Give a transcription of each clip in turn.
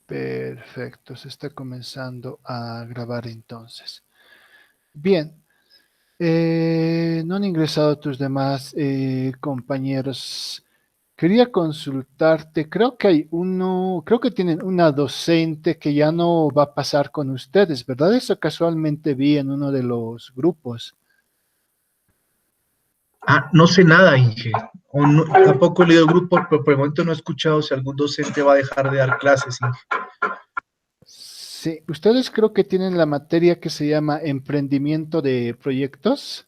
Perfecto, se está comenzando a grabar entonces. Bien, no han ingresado tus demás compañeros. Quería consultarte, creo que hay uno, creo que tienen una docente que ya no va a pasar con ustedes, ¿verdad? Eso casualmente vi en uno de los grupos. Ah, no sé nada, Inge. Tampoco he leído el grupo, pero por el momento no he escuchado si algún docente va a dejar de dar clases, Inge. Sí, ustedes creo que tienen la materia que se llama emprendimiento de proyectos.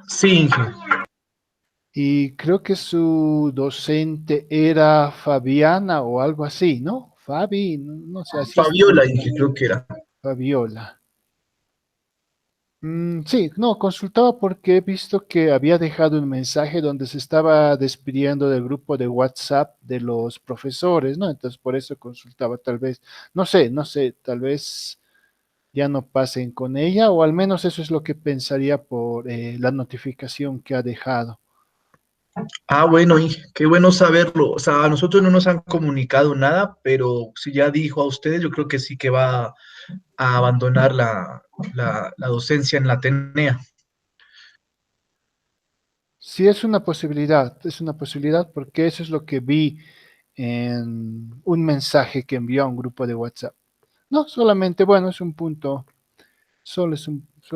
Sí, Inge. Y creo que su docente era Fabiana o algo así, ¿no? Fabi, no sé, así es Fabiola, como Inge, creo que era. Fabiola. Sí, no, consultaba porque he visto que había dejado un mensaje donde se estaba despidiendo del grupo de WhatsApp de los profesores, ¿no? Entonces por eso consultaba, tal vez, no sé, tal vez ya no pasen con ella, o al menos eso es lo que pensaría por la notificación que ha dejado. Ah, bueno, Inge, qué bueno saberlo. O sea, a nosotros no nos han comunicado nada, pero si ya dijo a ustedes, yo creo que sí que va a abandonar la docencia en la Atenea. Sí, es una posibilidad porque eso es lo que vi en un mensaje que envió a un grupo de WhatsApp. No, solamente, bueno, es un punto, solo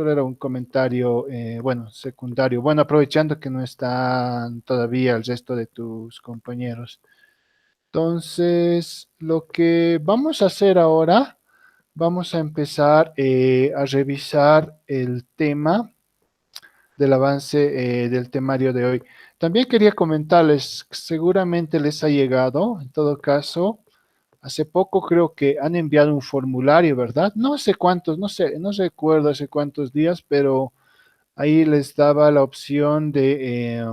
era un comentario, bueno, secundario. Bueno, aprovechando que no están todavía el resto de tus compañeros. Entonces, lo que vamos a hacer ahora, vamos a empezar a revisar el tema del avance del temario de hoy. También quería comentarles, seguramente les ha llegado, en todo caso, hace poco creo que han enviado un formulario, ¿verdad? No sé cuántos, no sé, no recuerdo hace cuántos días, pero ahí les daba la opción de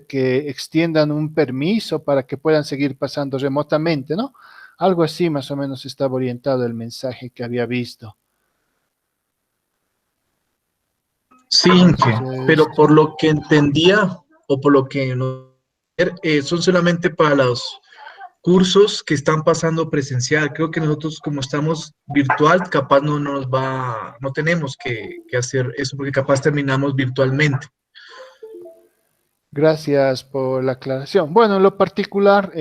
que extiendan un permiso para que puedan seguir pasando remotamente, ¿no? Algo así más o menos estaba orientado el mensaje que había visto. Sí, Inge, Entonces, pero por lo que entendía o por lo que no, son solamente para los cursos que están pasando presencial. Creo que nosotros como estamos virtual, capaz no nos va, no tenemos que hacer eso porque capaz terminamos virtualmente. gracias por la aclaración. Bueno, en lo particular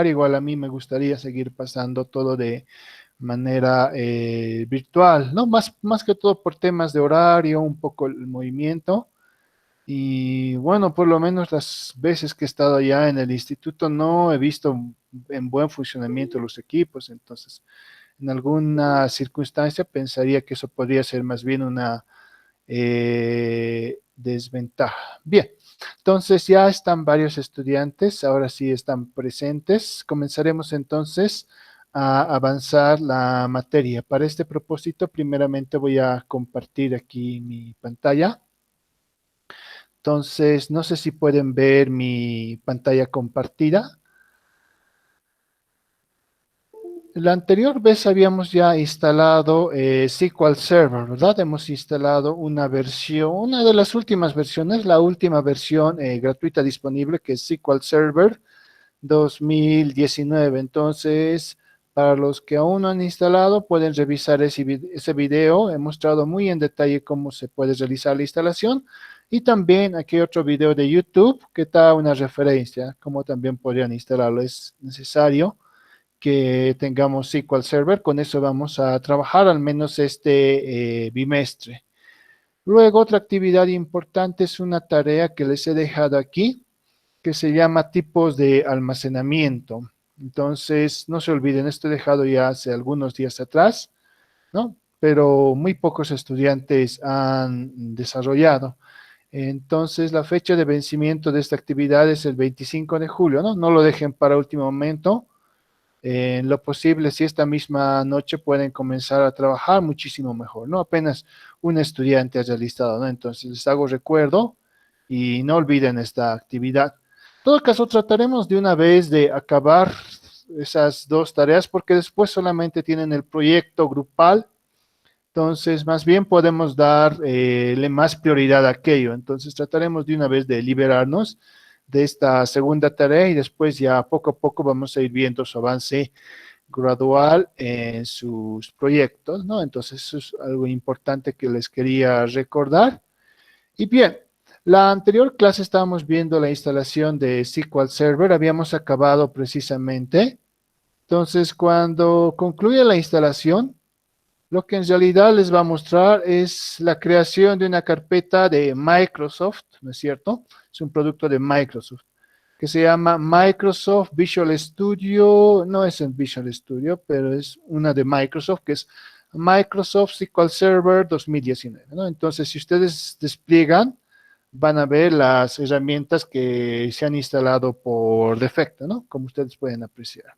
igual a mí me gustaría seguir pasando todo de manera virtual, ¿no? Más que todo por temas de horario, un poco el movimiento. Y bueno, por lo menos las veces que he estado allá en el instituto no he visto en buen funcionamiento los equipos, entonces en alguna circunstancia pensaría que eso podría ser más bien una desventaja. Bien, entonces ya están varios estudiantes, ahora sí están presentes. Comenzaremos entonces a avanzar la materia. Para este propósito, primeramente voy a compartir aquí mi pantalla. Entonces, no sé si pueden ver mi pantalla compartida. La anterior vez habíamos ya instalado SQL Server, ¿verdad? Hemos instalado una versión, una de las últimas versiones, la última versión gratuita disponible, que es SQL Server 2019. Entonces, para los que aún no han instalado, pueden revisar ese video. He mostrado muy en detalle cómo se puede realizar la instalación. Y también aquí hay otro video de YouTube que da una referencia, cómo también podrían instalarlo. Es necesario que tengamos SQL Server. Con eso vamos a trabajar al menos este bimestre. Luego, otra actividad importante es una tarea que les he dejado aquí, que se llama tipos de almacenamiento. Entonces, no se olviden, esto he dejado ya hace algunos días atrás, ¿no? Pero muy pocos estudiantes han desarrollado. Entonces, la fecha de vencimiento de esta actividad es el 25 de julio, ¿no? No lo dejen para último momento. En lo posible, si esta misma noche pueden comenzar a trabajar, muchísimo mejor, ¿no? Apenas un estudiante haya listado, ¿no? Entonces, les hago recuerdo y no olviden esta actividad. En todo caso, trataremos de una vez de acabar esas dos tareas porque después solamente tienen el proyecto grupal. Entonces, más bien podemos darle más prioridad a aquello. Entonces, trataremos de una vez de liberarnos de esta segunda tarea y después ya poco a poco vamos a ir viendo su avance gradual en sus proyectos, ¿no? Entonces eso es algo importante que les quería recordar. Y bien, la anterior clase estábamos viendo la instalación de SQL Server, habíamos acabado precisamente. Entonces, cuando concluya la instalación, lo que en realidad les va a mostrar es la creación de una carpeta de Microsoft, ¿no es cierto? Es un producto de Microsoft, que se llama Microsoft Visual Studio, no es en Visual Studio, pero es una de Microsoft, que es Microsoft SQL Server 2019, ¿no? Entonces, si ustedes despliegan, van a ver las herramientas que se han instalado por defecto, ¿no? Como ustedes pueden apreciar.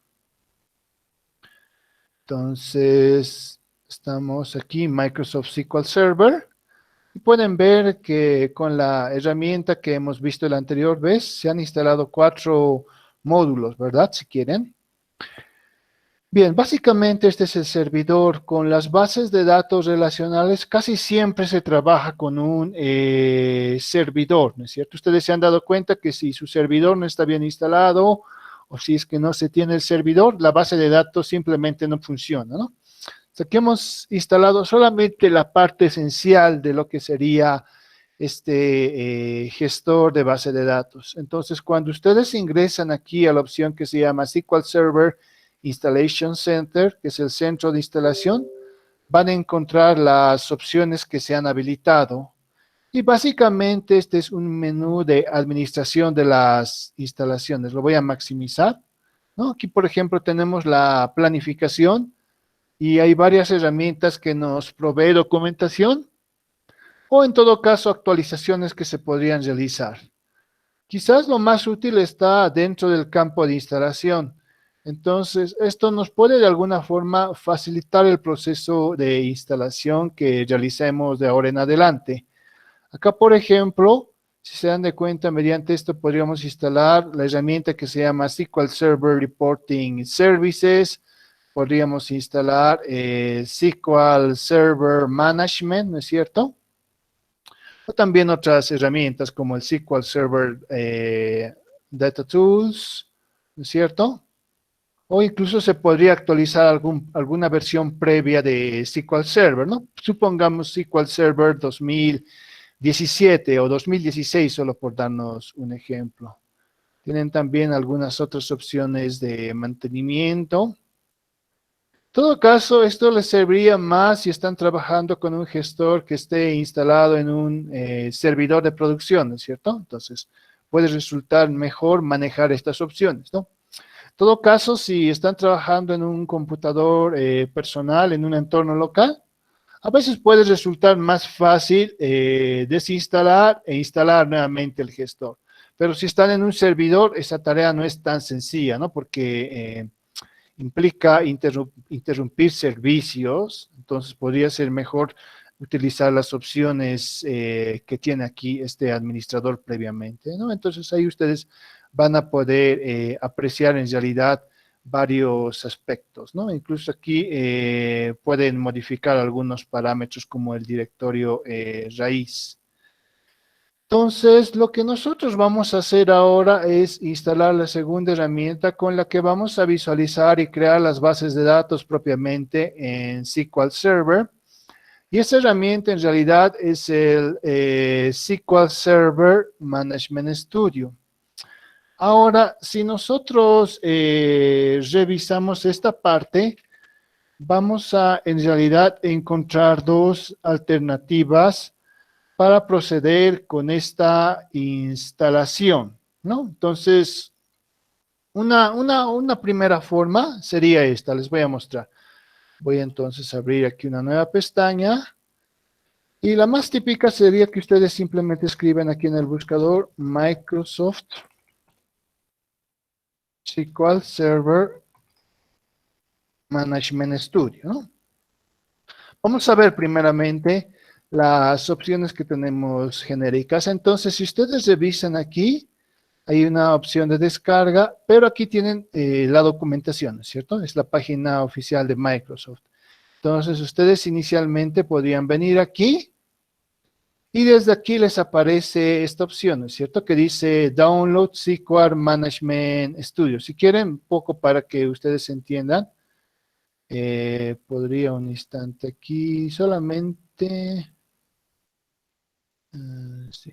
Entonces, estamos aquí, Microsoft SQL Server, y pueden ver que con la herramienta que hemos visto la anterior vez, se han instalado 4 módulos, ¿verdad? Si quieren. Bien, básicamente este es el servidor. Con las bases de datos relacionales casi siempre se trabaja con un servidor, ¿no es cierto? Ustedes se han dado cuenta que si su servidor no está bien instalado o si es que no se tiene el servidor, la base de datos simplemente no funciona, ¿no? O sea, que hemos instalado solamente la parte esencial de lo que sería este gestor de base de datos. Entonces, cuando ustedes ingresan aquí a la opción que se llama SQL Server Installation Center, que es el centro de instalación, van a encontrar las opciones que se han habilitado. Y básicamente este es un menú de administración de las instalaciones. Lo voy a maximizar, ¿no? Aquí, por ejemplo, tenemos la planificación y hay varias herramientas que nos provee documentación o en todo caso actualizaciones que se podrían realizar. Quizás lo más útil está dentro del campo de instalación. Entonces, esto nos puede de alguna forma facilitar el proceso de instalación que realicemos de ahora en adelante. Acá, por ejemplo, si se dan de cuenta, mediante esto podríamos instalar la herramienta que se llama SQL Server Reporting Services. Podríamos instalar SQL Server Management, ¿no es cierto? O también otras herramientas como el SQL Server Data Tools, ¿no es cierto? O incluso se podría actualizar alguna versión previa de SQL Server, ¿no? Supongamos SQL Server 2017 o 2016, solo por darnos un ejemplo. Tienen también algunas otras opciones de mantenimiento. En todo caso, esto les serviría más si están trabajando con un gestor que esté instalado en un servidor de producción, ¿no es cierto? Entonces, puede resultar mejor manejar estas opciones, ¿no? En todo caso, si están trabajando en un computador personal, en un entorno local, a veces puede resultar más fácil desinstalar e instalar nuevamente el gestor. Pero si están en un servidor, esa tarea no es tan sencilla, ¿no? Porque implica interrumpir servicios, entonces podría ser mejor utilizar las opciones que tiene aquí este administrador previamente, ¿no? Entonces ahí ustedes van a poder apreciar en realidad varios aspectos, ¿no? Incluso aquí pueden modificar algunos parámetros como el directorio raíz. Entonces, lo que nosotros vamos a hacer ahora es instalar la segunda herramienta con la que vamos a visualizar y crear las bases de datos propiamente en SQL Server. Y esa herramienta en realidad es el SQL Server Management Studio. Ahora, si nosotros revisamos esta parte, vamos a en realidad encontrar 2 alternativas para proceder con esta instalación, ¿no? Entonces, una primera forma sería esta, les voy a mostrar. Voy entonces a abrir aquí una nueva pestaña. Y la más típica sería que ustedes simplemente escriben aquí en el buscador Microsoft SQL Server Management Studio, ¿no? Vamos a ver primeramente las opciones que tenemos genéricas. Entonces, si ustedes revisan aquí, hay una opción de descarga, pero aquí tienen la documentación, ¿cierto? Es la página oficial de Microsoft. Entonces, ustedes inicialmente podrían venir aquí Y desde aquí les aparece esta opción, ¿no es cierto? Que dice Download SQL Management Studio. Si quieren, un poco para que ustedes entiendan, podría un instante aquí solamente. Sí.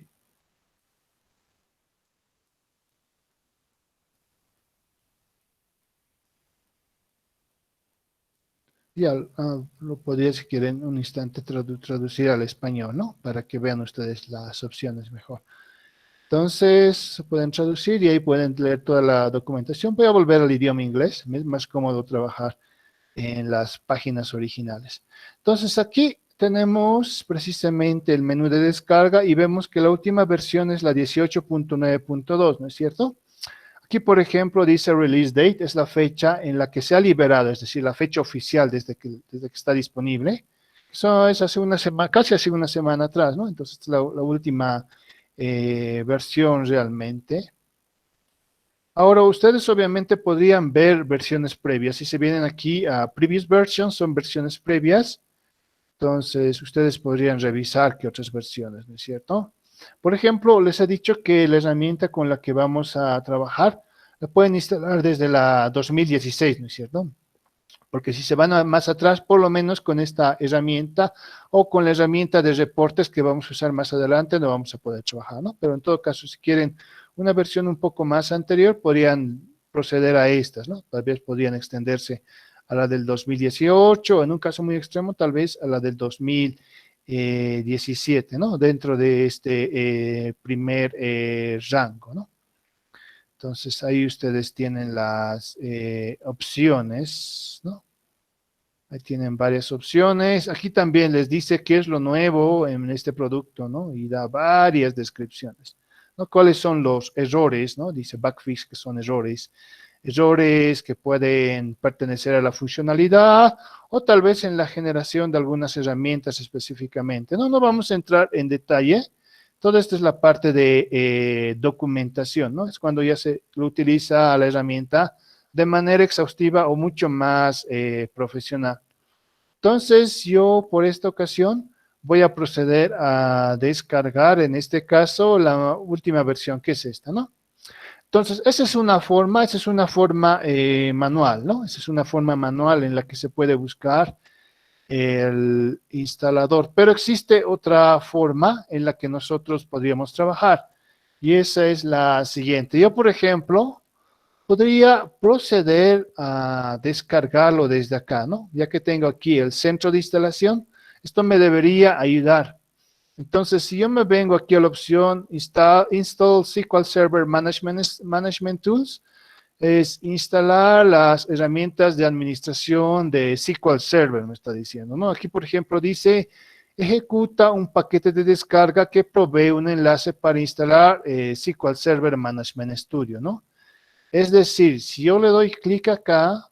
Ya lo podría, si quieren, un instante traducir al español, ¿no? Para que vean ustedes las opciones mejor. Entonces, pueden traducir y ahí pueden leer toda la documentación. Voy a volver al idioma inglés, es más cómodo trabajar en las páginas originales. Entonces, aquí tenemos precisamente el menú de descarga y vemos que la última versión es la 18.9.2, ¿no es cierto? Aquí, por ejemplo, dice Release Date, es la fecha en la que se ha liberado, es decir, la fecha oficial desde que está disponible. Eso es hace una semana, casi hace una semana atrás, ¿no? Entonces, es la última versión realmente. Ahora, ustedes obviamente podrían ver versiones previas. Si se vienen aquí a Previous Versions, son versiones previas. Entonces, ustedes podrían revisar qué otras versiones, ¿no es cierto? Por ejemplo, les he dicho que la herramienta con la que vamos a trabajar la pueden instalar desde la 2016, ¿no es cierto? Porque si se van más atrás, por lo menos con esta herramienta o con la herramienta de reportes que vamos a usar más adelante, no vamos a poder trabajar, ¿no? Pero en todo caso, si quieren una versión un poco más anterior, podrían proceder a estas, ¿no? Tal vez podrían extenderse a la del 2018, o en un caso muy extremo, tal vez a la del 2017, ¿no? Dentro de este primer rango, ¿no? Entonces ahí ustedes tienen las opciones, ¿no? Ahí tienen varias opciones. Aquí también les dice qué es lo nuevo en este producto, ¿no? Y da varias descripciones, ¿no? ¿Cuáles son los errores, ¿no? Dice backfix que son errores. Errores que pueden pertenecer a la funcionalidad o tal vez en la generación de algunas herramientas específicamente. No vamos a entrar en detalle. Toda esta es la parte de documentación, ¿no? Es cuando ya se utiliza la herramienta de manera exhaustiva o mucho más profesional. Entonces, yo por esta ocasión voy a proceder a descargar, en este caso, la última versión, que es esta, ¿no? Entonces, esa es una forma manual, ¿no? Esa es una forma manual en la que se puede buscar el instalador, pero existe otra forma en la que nosotros podríamos trabajar y esa es la siguiente. Yo, por ejemplo, podría proceder a descargarlo desde acá, ¿no? Ya que tengo aquí el centro de instalación, esto me debería ayudar. Entonces, si yo me vengo aquí a la opción Install SQL Server Management Tools, es instalar las herramientas de administración de SQL Server, me está diciendo, ¿no? Aquí, por ejemplo, dice, ejecuta un paquete de descarga que provee un enlace para instalar SQL Server Management Studio, ¿no? Es decir, si yo le doy clic acá,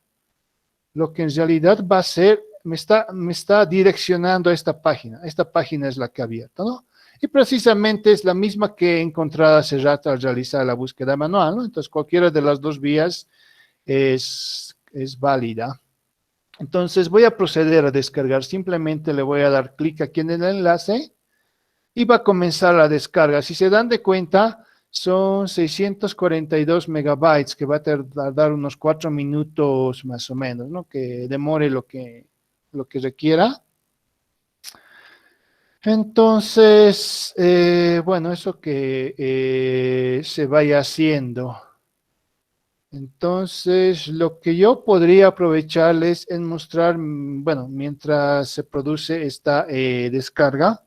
lo que en realidad va a hacer, me está direccionando a esta página. Esta página es la que ha abierto, ¿no? Y precisamente es la misma que he encontrado hace rato al realizar la búsqueda manual, ¿no? Entonces, cualquiera de las dos vías es válida. Entonces, voy a proceder a descargar. Simplemente le voy a dar clic aquí en el enlace y va a comenzar la descarga. Si se dan de cuenta, son 642 megabytes que va a tardar unos 4 minutos más o menos, ¿no? Que demore lo que requiera. Entonces, bueno, eso que se vaya haciendo. Entonces, lo que yo podría aprovecharles es mostrar, bueno, mientras se produce esta descarga,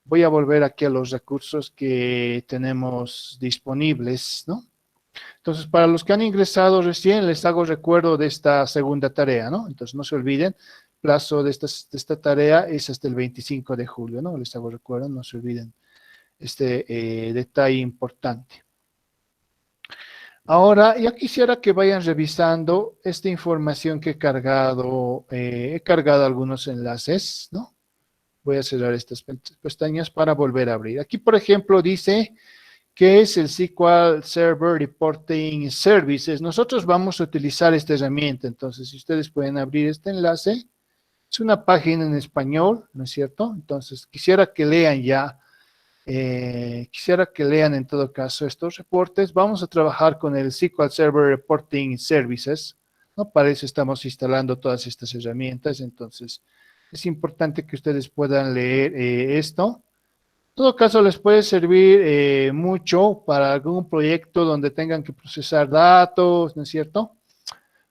voy a volver aquí a los recursos que tenemos disponibles, ¿no? Entonces, para los que han ingresado recién, les hago recuerdo de esta segunda tarea, ¿no? Entonces, no se olviden, plazo de esta tarea es hasta el 25 de julio, ¿no? Les hago recuerdo, no se olviden este detalle importante. Ahora, ya quisiera que vayan revisando esta información que he cargado algunos enlaces, ¿no? Voy a cerrar estas pestañas para volver a abrir. Aquí, por ejemplo, dice que es el SQL Server Reporting Services. Nosotros vamos a utilizar esta herramienta, entonces, si ustedes pueden abrir este enlace, Es una página en español, ¿no es cierto? Entonces, quisiera que lean ya, quisiera que lean en todo caso estos reportes. Vamos a trabajar con el SQL Server Reporting Services, ¿no? Para eso estamos instalando todas estas herramientas, entonces es importante que ustedes puedan leer esto. En todo caso, les puede servir mucho para algún proyecto donde tengan que procesar datos, ¿no es cierto?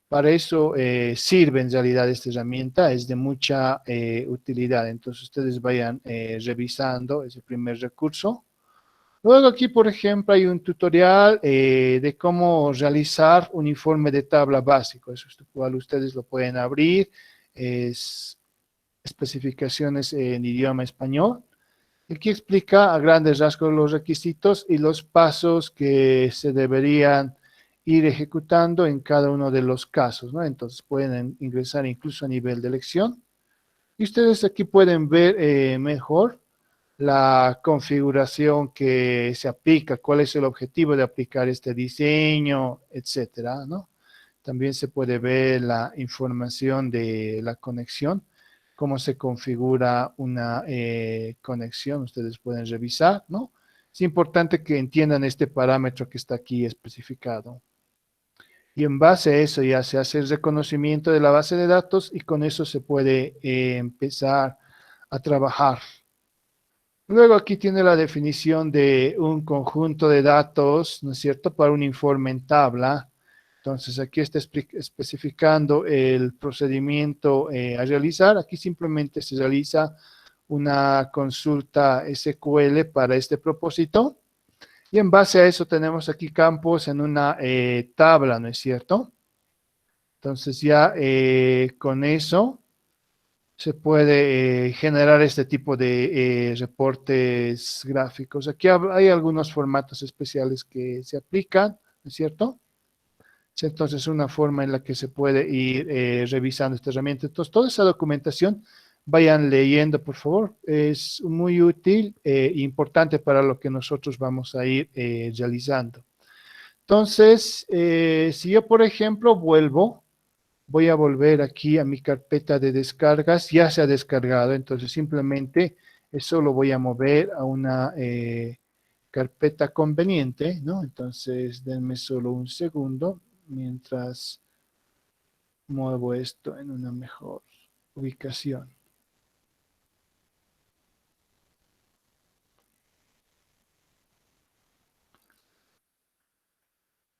Para eso sirve en realidad esta herramienta, es de mucha utilidad. Entonces, ustedes vayan revisando ese primer recurso. Luego aquí, por ejemplo, hay un tutorial de cómo realizar un informe de tabla básico. Eso es cual ustedes lo pueden abrir. Es especificaciones en idioma español. Aquí explica a grandes rasgos los requisitos y los pasos que se deberían ir ejecutando en cada uno de los casos, ¿no? Entonces pueden ingresar incluso a nivel de elección. Y ustedes aquí pueden ver mejor la configuración que se aplica, cuál es el objetivo de aplicar este diseño, etcétera, ¿no? También se puede ver la información de la conexión, cómo se configura una conexión, ustedes pueden revisar, ¿no? Es importante que entiendan este parámetro que está aquí especificado. Y en base a eso ya se hace el reconocimiento de la base de datos y con eso se puede empezar a trabajar. Luego aquí tiene la definición de un conjunto de datos, ¿no es cierto?, para un informe en tabla. Entonces aquí está especificando el procedimiento a realizar. Aquí simplemente se realiza una consulta SQL para este propósito. Y en base a eso tenemos aquí campos en una tabla, ¿no es cierto? Entonces ya con eso se puede generar este tipo de reportes gráficos. Aquí hay algunos formatos especiales que se aplican, ¿no es cierto? Entonces, una forma en la que se puede ir revisando esta herramienta. Entonces, toda esa documentación, vayan leyendo, por favor. Es muy útil e importante para lo que nosotros vamos a ir realizando. Entonces, si yo, por ejemplo, voy a volver aquí a mi carpeta de descargas, ya se ha descargado, entonces simplemente eso lo voy a mover a una carpeta conveniente, ¿no? Entonces, denme solo un segundo mientras muevo esto en una mejor ubicación.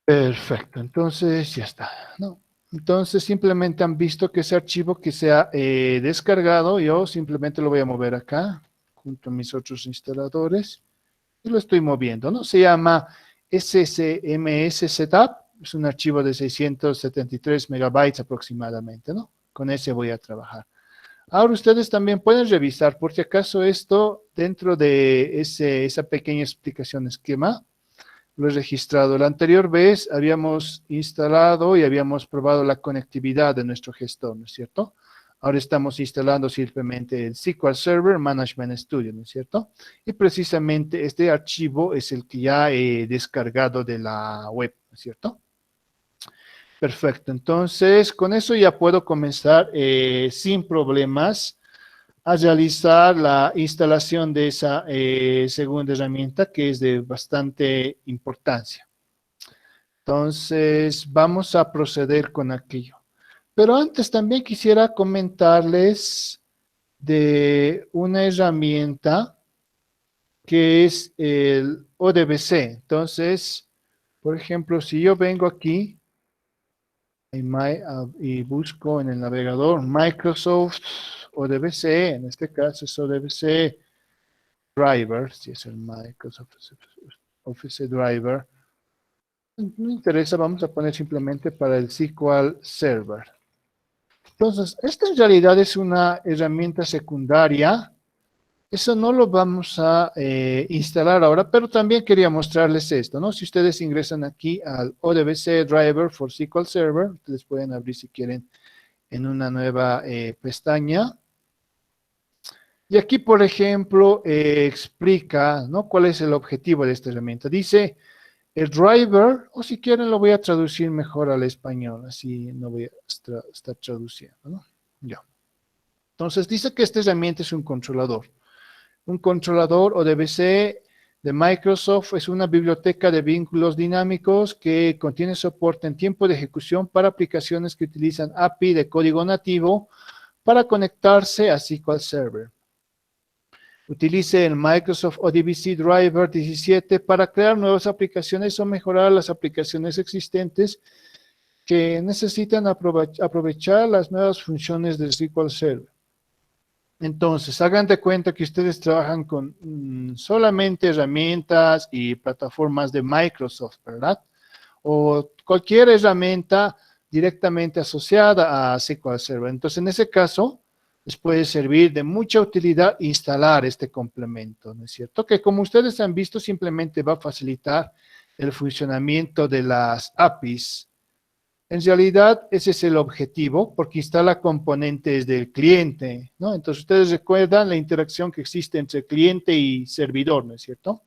Perfecto, entonces ya está, ¿no? Entonces simplemente han visto que ese archivo que se ha descargado, yo simplemente lo voy a mover acá, junto a mis otros instaladores, y lo estoy moviendo, ¿no? Se llama SCMS Setup, es un archivo de 673 megabytes aproximadamente, ¿no? Con ese voy a trabajar. Ahora ustedes también pueden revisar, por si acaso esto, dentro de esa pequeña explicación esquema, lo he registrado. La anterior vez habíamos instalado y habíamos probado la conectividad de nuestro gestor, ¿no es cierto? Ahora estamos instalando simplemente el SQL Server Management Studio, ¿no es cierto? Y precisamente este archivo es el que ya he descargado de la web, ¿no es cierto? Perfecto, entonces con eso ya puedo comenzar sin problemas a realizar la instalación de esa segunda herramienta que es de bastante importancia. Entonces, vamos a proceder con aquello. Pero antes también quisiera comentarles de una herramienta que es el ODBC. Entonces, por ejemplo, si yo vengo aquí y busco en el navegador Microsoft ODBC, en este caso es ODBC Driver, si es el Microsoft Office Driver. No interesa, vamos a poner simplemente para el SQL Server. Entonces, esta en realidad es una herramienta secundaria. Eso no lo vamos a instalar ahora, pero también quería mostrarles esto, ¿no? Si ustedes ingresan aquí al ODBC Driver for SQL Server, ustedes pueden abrir si quieren en una nueva pestaña. Y aquí, por ejemplo, explica, ¿no? ¿Cuál es el objetivo de esta herramienta? Dice, el driver, o si quieren lo voy a traducir mejor al español, así no voy a estar traduciendo, ¿no? Ya. Entonces dice que esta herramienta es un controlador. Un controlador o DBC de Microsoft es una biblioteca de vínculos dinámicos que contiene soporte en tiempo de ejecución para aplicaciones que utilizan API de código nativo para conectarse a SQL Server. Utilice el Microsoft ODBC Driver 17 para crear nuevas aplicaciones o mejorar las aplicaciones existentes que necesitan aprovechar las nuevas funciones del SQL Server. Entonces, hagan de cuenta que ustedes trabajan con solamente herramientas y plataformas de Microsoft, ¿verdad? O cualquier herramienta directamente asociada a SQL Server. Entonces, en ese caso, les puede servir de mucha utilidad instalar este complemento, ¿no es cierto? Que como ustedes han visto, simplemente va a facilitar el funcionamiento de las APIs. En realidad, ese es el objetivo, porque instala componentes del cliente, ¿no? Entonces, ustedes recuerdan la interacción que existe entre cliente y servidor, ¿no es cierto?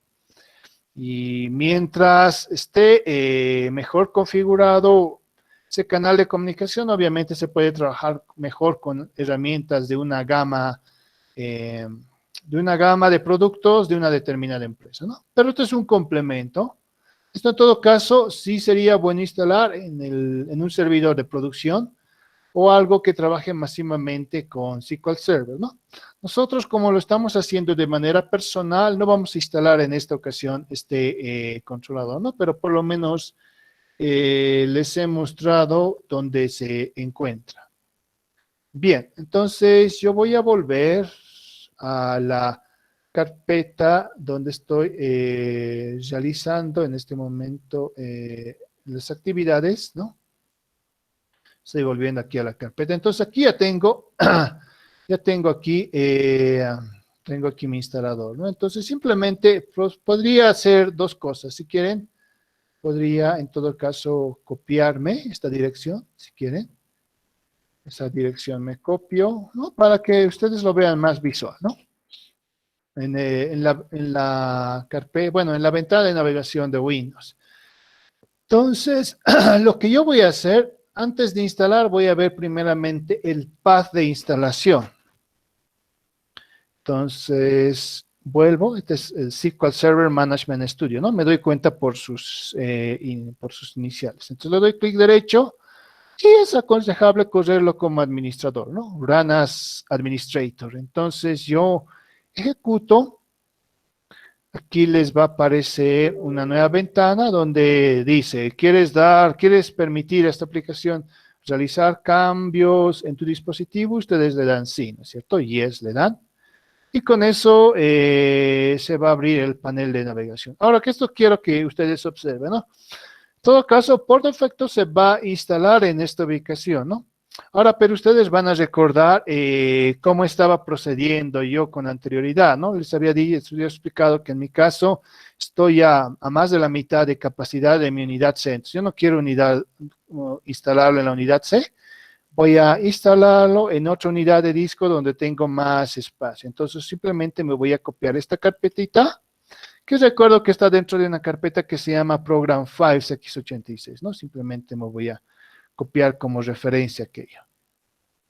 Y mientras esté mejor configurado ese canal de comunicación, obviamente se puede trabajar mejor con herramientas de una gama de productos de una determinada empresa, ¿no? Pero esto es un complemento. Esto en todo caso sí sería bueno instalar en un servidor de producción o algo que trabaje masivamente con SQL Server, ¿no? Nosotros, como lo estamos haciendo de manera personal, no vamos a instalar en esta ocasión este controlador, ¿no? Pero por lo menos les he mostrado dónde se encuentra. Bien, entonces yo voy a volver a la carpeta donde estoy realizando en este momento las actividades, ¿no? Estoy volviendo aquí a la carpeta. Entonces aquí ya tengo, tengo aquí mi instalador, ¿no? Entonces simplemente podría hacer dos cosas. Si quieren, podría en todo caso copiarme esta dirección, si quieren. Esa dirección me copio, ¿no? Para que ustedes lo vean más visual, ¿no? En la carpeta, bueno, en la ventana de navegación de Windows. Entonces, lo que yo voy a hacer, antes de instalar, voy a ver primeramente el path de instalación. Entonces, vuelvo, este es el SQL Server Management Studio, ¿no? Me doy cuenta por sus iniciales. Entonces, le doy clic derecho y es aconsejable correrlo como administrador, ¿no? Run as administrator. Entonces, yo ejecuto. Aquí les va a aparecer una nueva ventana donde dice, ¿quieres permitir a esta aplicación realizar cambios en tu dispositivo? Ustedes le dan sí, ¿no es cierto? Yes le dan. Y con eso se va a abrir el panel de navegación. Ahora, que esto quiero que ustedes observen, ¿no? En todo caso, por defecto se va a instalar en esta ubicación, ¿no? Ahora, pero ustedes van a recordar cómo estaba procediendo yo con anterioridad, ¿no? Les había explicado que en mi caso estoy a más de la mitad de capacidad de mi unidad C. Entonces, yo no quiero instalarlo en la unidad C. Voy a instalarlo en otra unidad de disco donde tengo más espacio. Entonces, simplemente me voy a copiar esta carpetita, que recuerdo que está dentro de una carpeta que se llama Program Files x86, ¿no? Simplemente me voy a copiar como referencia aquello.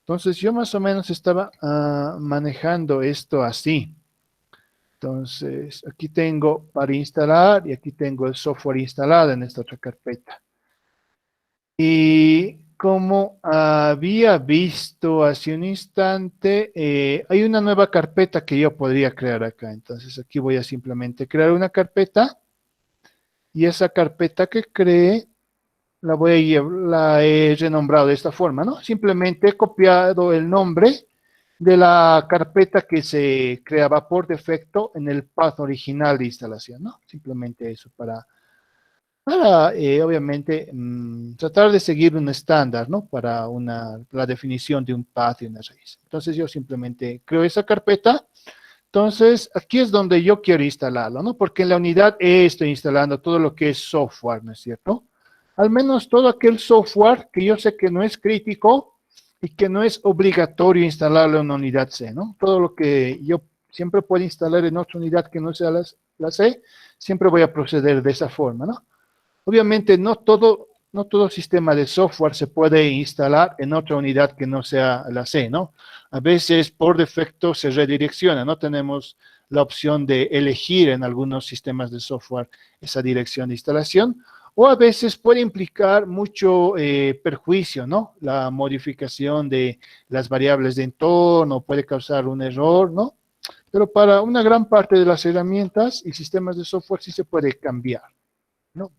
Entonces yo más o menos estaba manejando esto así. Entonces aquí tengo para instalar y aquí tengo el software instalado en esta otra carpeta. Y como había visto hace un instante, hay una nueva carpeta que yo podría crear acá. Entonces aquí voy a simplemente crear una carpeta y esa carpeta que cree la he renombrado de esta forma, ¿no? Simplemente he copiado el nombre de la carpeta que se creaba por defecto en el path original de instalación, ¿no? Simplemente eso para obviamente, tratar de seguir un estándar, ¿no? Para la definición de un path y una raíz. Entonces yo simplemente creo esa carpeta. Entonces, aquí es donde yo quiero instalarlo, ¿no? Porque en la unidad E estoy instalando todo lo que es software, ¿no es cierto? Al menos todo aquel software que yo sé que no es crítico y que no es obligatorio instalarlo en una unidad C, ¿no? Todo lo que yo siempre puedo instalar en otra unidad que no sea la C, siempre voy a proceder de esa forma, ¿no? Obviamente no todo No todo sistema de software se puede instalar en otra unidad que no sea la C, ¿no? A veces por defecto se redirecciona, no tenemos la opción de elegir en algunos sistemas de software esa dirección de instalación, o a veces puede implicar mucho perjuicio, ¿no? La modificación de las variables de entorno puede causar un error, ¿no? Pero para una gran parte de las herramientas y sistemas de software sí se puede cambiar, ¿no?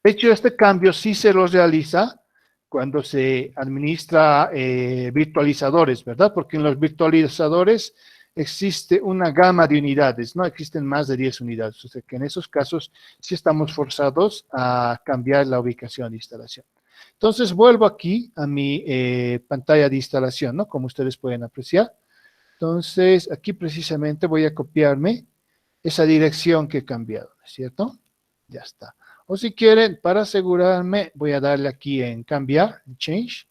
De hecho, este cambio sí se los realiza cuando se administra virtualizadores, ¿verdad? Porque en los virtualizadores existe una gama de unidades, no existen más de 10 unidades, o sea que en esos casos sí estamos forzados a cambiar la ubicación de instalación. Entonces vuelvo aquí a mi pantalla de instalación, ¿no? Como ustedes pueden apreciar. Entonces aquí precisamente voy a copiarme esa dirección que he cambiado, ¿no es cierto? Ya está. O si quieren, para asegurarme, voy a darle aquí en cambiar, en change,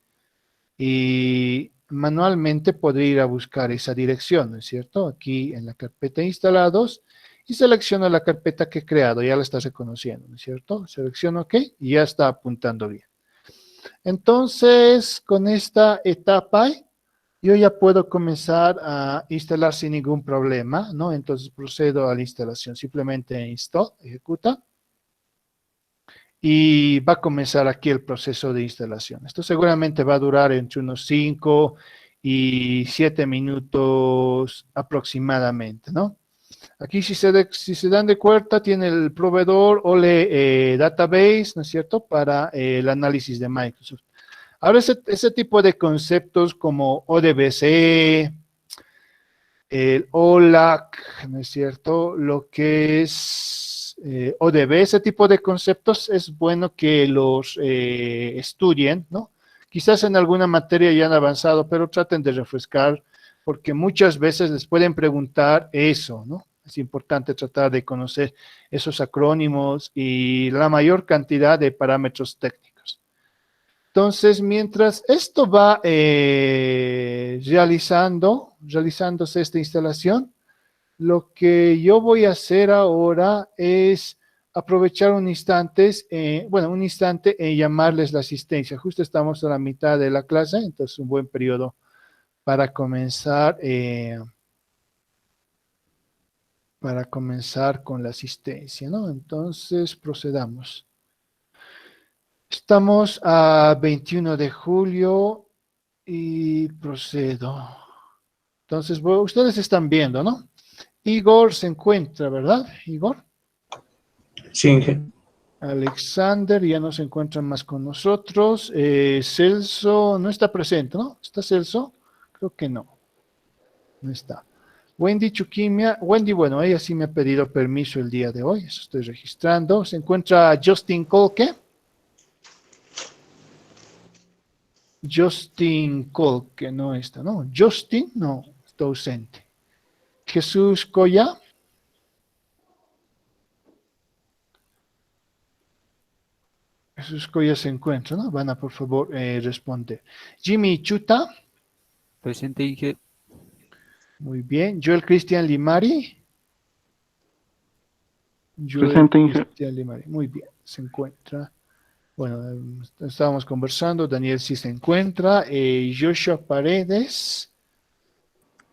y manualmente podré ir a buscar esa dirección, ¿no es cierto? Aquí en la carpeta instalados, y selecciono la carpeta que he creado, ya la está reconociendo, ¿no es cierto? Selecciono OK y ya está apuntando bien. Entonces, con esta etapa, yo ya puedo comenzar a instalar sin ningún problema, ¿no? Entonces procedo a la instalación, simplemente install, ejecuta, y va a comenzar aquí el proceso de instalación. Esto seguramente va a durar entre unos 5 y 7 minutos aproximadamente, ¿no? Aquí si se dan de cuenta, tiene el proveedor OLE Database, ¿no es cierto?, para el análisis de Microsoft. Ahora, ese tipo de conceptos como ODBC, el OLAC, ¿no es cierto?, lo que es ODB, ese tipo de conceptos es bueno que los estudien, ¿no? Quizás en alguna materia ya han avanzado, pero traten de refrescar, porque muchas veces les pueden preguntar eso, ¿no? Es importante tratar de conocer esos acrónimos y la mayor cantidad de parámetros técnicos. Entonces, mientras esto va realizándose esta instalación, lo que yo voy a hacer ahora es aprovechar un instante en llamarles la asistencia. Justo estamos a la mitad de la clase, entonces un buen periodo para comenzar con la asistencia, ¿no? Entonces, procedamos. Estamos a 21 de julio y procedo. Entonces, ustedes están viendo, ¿no? Igor se encuentra, ¿verdad? Igor. Sí, Inge. Alexander ya no se encuentra más con nosotros. Celso no está presente, ¿no? ¿Está Celso? Creo que no. No está. Wendy Chuquimia. Wendy, bueno, ella sí me ha pedido permiso el día de hoy. Eso estoy registrando. Se encuentra Justin Colque. Justin Colque no está, ¿no? Justin, no, está ausente. Jesús Coya. Jesús Coya se encuentra, ¿no? Van a, por favor, responder. Jimmy Chuta. Presente, Inge. Muy bien. Joel Cristian Limari. Joel Presente, Inge. Cristian Limari. Muy bien, se encuentra. Bueno, estábamos conversando. Daniel sí se encuentra. Joshua Paredes.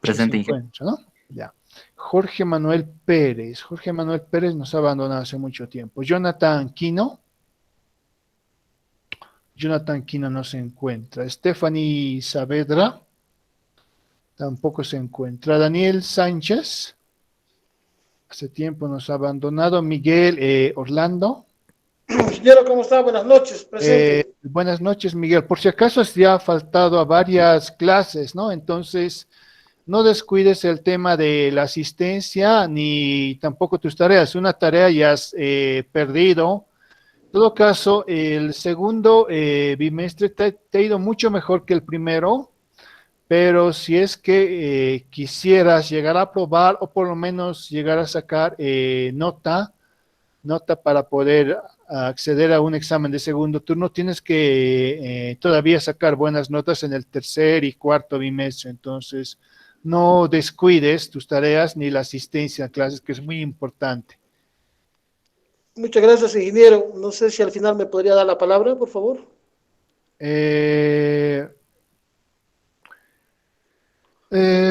Presente, Se Inge. encuentra, ¿no? Ya. Jorge Manuel Pérez. Jorge Manuel Pérez nos ha abandonado hace mucho tiempo. Jonathan Quino. Jonathan Quino no se encuentra. Stephanie Saavedra. Tampoco se encuentra. Daniel Sánchez. Hace tiempo nos ha abandonado. Miguel Orlando. Ingeniero, ¿cómo está? Buenas noches, presente. Buenas noches, Miguel. Por si acaso ya ha faltado a varias clases, ¿no? Entonces, no descuides el tema de la asistencia ni tampoco tus tareas. Una tarea ya has perdido. En todo caso, el segundo bimestre te ha ido mucho mejor que el primero, pero si es que quisieras llegar a aprobar o por lo menos llegar a sacar nota para poder acceder a un examen de segundo turno, tienes que todavía sacar buenas notas en el tercer y cuarto bimestre. Entonces, no descuides tus tareas ni la asistencia a clases, que es muy importante. Muchas gracias, ingeniero. No sé si al final me podría dar la palabra, por favor. Eh,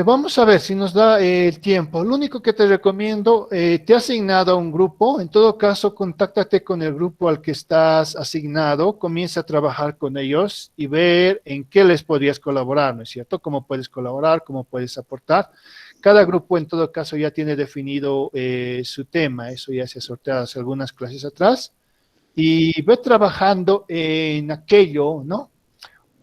vamos a ver si nos da el tiempo. Lo único que te recomiendo, te he asignado a un grupo. En todo caso, contáctate con el grupo al que estás asignado, comienza a trabajar con ellos y ver en qué les podrías colaborar, ¿no es cierto? Cómo puedes colaborar, cómo puedes aportar. Cada grupo, en todo caso, ya tiene definido su tema. Eso ya se ha sorteado hace algunas clases atrás. Y ve trabajando en aquello, ¿no?